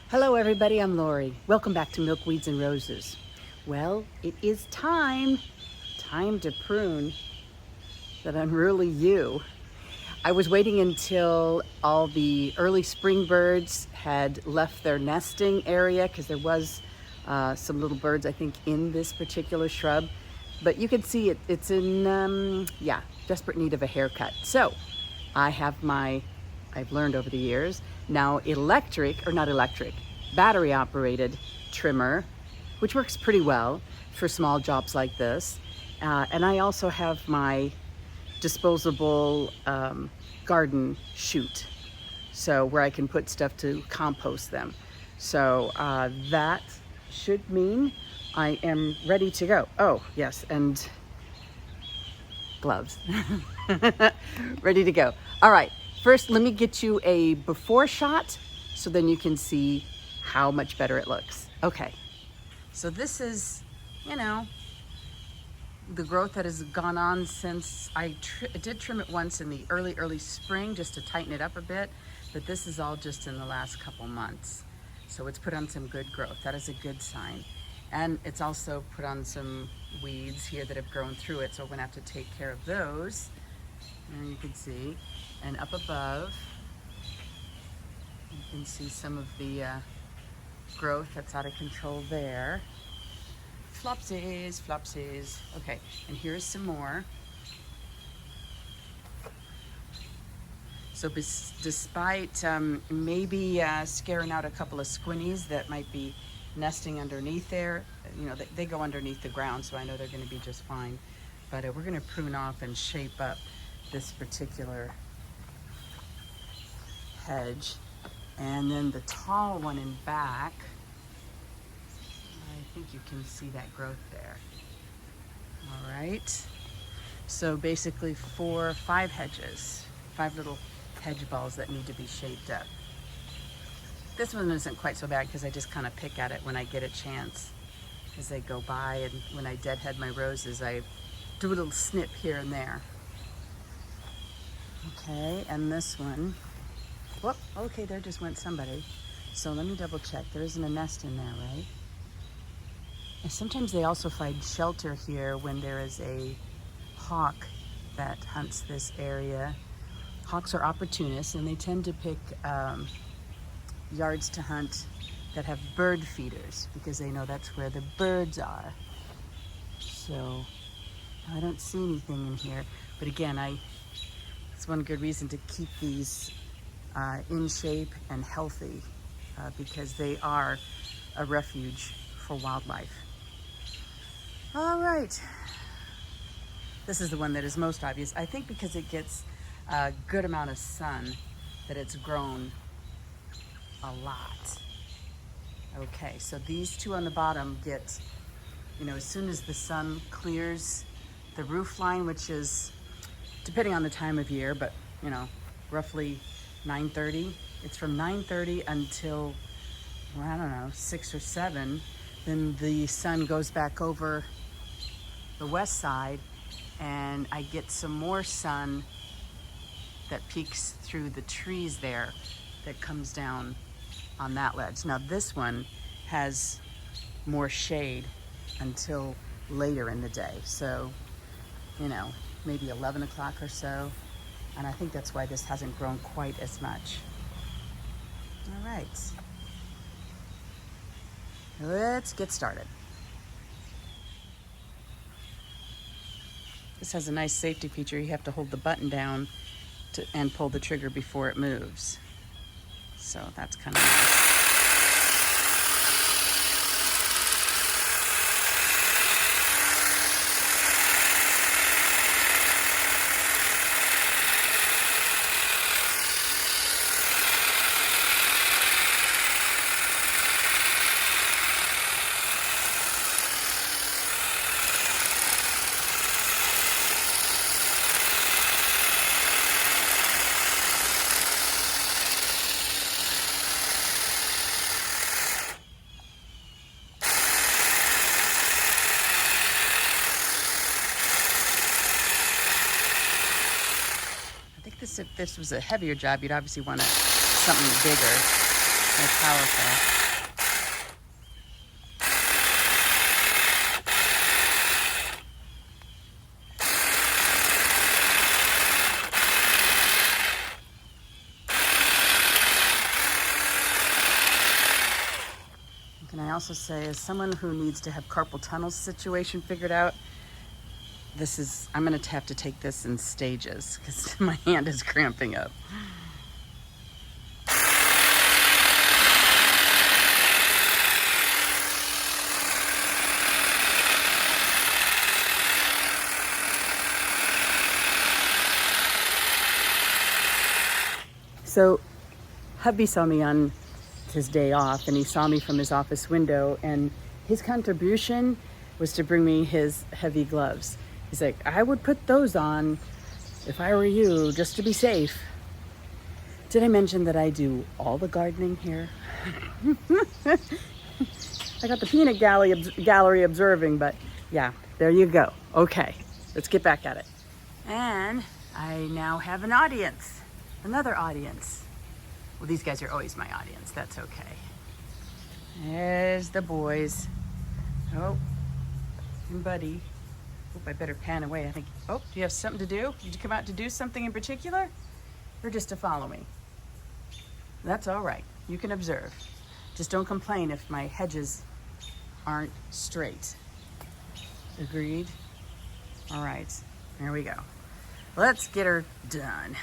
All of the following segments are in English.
Hello everybody, I'm Lori. Welcome back to Milkweeds and Roses. Well, it is time to prune that unruly yew. I was waiting until all the early spring birds had left their nesting area because there was some little birds, I think, in this particular shrub. But you can see it's in, desperate need of a haircut. So I have I've learned over the years, now battery operated trimmer, which works pretty well for small jobs like this. And I also have my disposable garden chute, so where I can put stuff to compost them. So that should mean I am ready to go. Oh, yes, and gloves. Ready to go. All right, first let me get you a before shot so then you can see how much better it looks. Okay, so this is, the growth that has gone on since I did trim it once in the early spring just to tighten it up a bit, but this is all just in the last couple months. So it's put on some good growth. That is a good sign. And it's also put on some weeds here that have grown through it, so we're gonna have to take care of those. And you can see, and up above, you can see some of the growth that's out of control there. Flopsies. Okay, and here's some more. So despite maybe scaring out a couple of squinnies that might be nesting underneath there, they go underneath the ground, so I know they're going to be just fine. But we're going to prune off and shape up this particular hedge. And then the tall one in back, I think you can see that growth there. All right. So basically 5 hedges, 5 little hedge balls that need to be shaped up. This one isn't quite so bad because I just kind of pick at it when I get a chance as they go by, and when I deadhead my roses, I do a little snip here and there. Okay, and this one, whoop, okay, there just went somebody. So let me double check. There isn't a nest in there, right? And sometimes they also find shelter here when there is a hawk that hunts this area. Hawks are opportunists, and they tend to pick yards to hunt that have bird feeders because they know that's where the birds are. So I don't see anything in here, but again, it's one good reason to keep these in shape and healthy because they are a refuge for wildlife. All right, this is the one that is most obvious. I think because it gets a good amount of sun that it's grown a lot. Okay, so these two on the bottom get, as soon as the sun clears the roof line, which is, depending on the time of year, but roughly 9:30. It's from 9:30 until, 6 or 7. Then the sun goes back over the west side, and I get some more sun that peeks through the trees there that comes down on that ledge. Now this one has more shade until later in the day. So, maybe 11 o'clock or so. And I think that's why this hasn't grown quite as much. All right. Let's get started. This has a nice safety feature. You have to hold the button down and pull the trigger before it moves. So that's kind of nice. If this was a heavier job, you'd obviously want something bigger. They're powerful. Can I also say, as someone who needs to have carpal tunnel situation figured out, I'm going to have to take this in stages because my hand is cramping up. So hubby saw me on his day off, and he saw me from his office window, and his contribution was to bring me his heavy gloves. He's like, I would put those on if I were you, just to be safe. Did I mention that I do all the gardening here? I got the peanut gallery observing, but yeah, there you go. Okay, let's get back at it. And I now have an audience, another audience. Well, these guys are always my audience. That's okay. There's the boys. Oh, and Buddy. Oop, I better pan away. I think, oh, do you have something to do? Did you come out to do something in particular? Or just to follow me? That's all right. You can observe. Just don't complain if my hedges aren't straight. Agreed? All right, here we go. Let's get her done.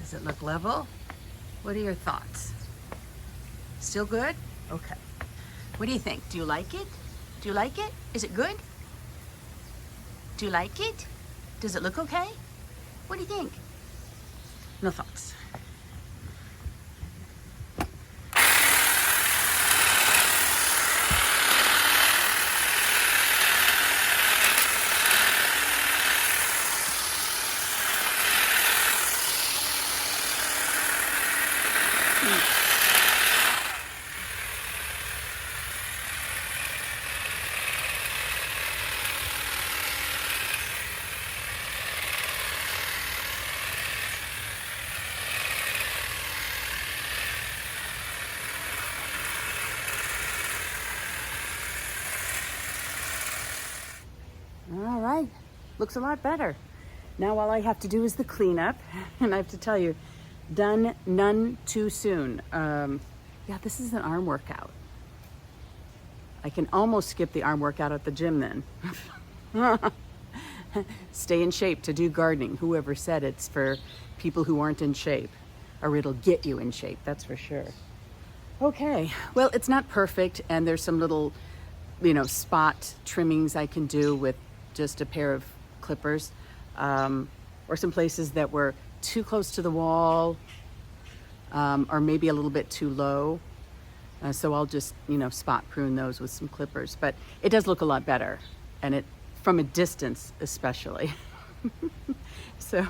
Does it look level? What are your thoughts? Still good? Okay. What do you think? Do you like it? Do you like it? Is it good? Do you like it? Does it look okay? What do you think? No thoughts. All right, looks a lot better. Now all I have to do is the cleanup, and I have to tell you, done none too soon. Yeah, this is an arm workout. I can almost skip the arm workout at the gym then. Stay in shape to do gardening. Whoever said it's for people who aren't in shape, or it'll get you in shape, that's for sure. Okay, well, it's not perfect, and there's some little, spot trimmings I can do with just a pair of clippers, or some places that were too close to the wall, or maybe a little bit too low. So I'll just, spot prune those with some clippers. But it does look a lot better, and it from a distance especially. So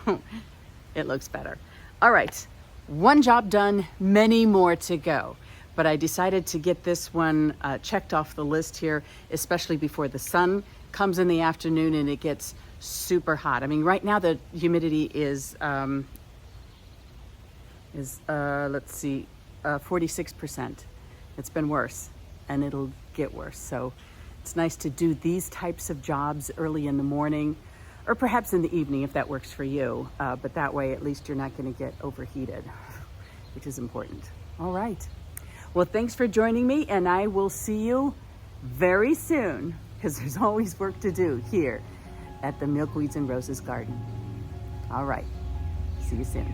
it looks better. All right, one job done, many more to go. But I decided to get this one checked off the list here, especially before the sun comes in the afternoon and it gets super hot. I mean, right now the humidity is let's see, 46%. It's been worse, and it'll get worse. So it's nice to do these types of jobs early in the morning, or perhaps in the evening if that works for you. But that way, at least you're not going to get overheated, which is important. All right. Well, thanks for joining me, and I will see you very soon, because there's always work to do here at the Milkweeds and Roses Garden. All right. See you soon.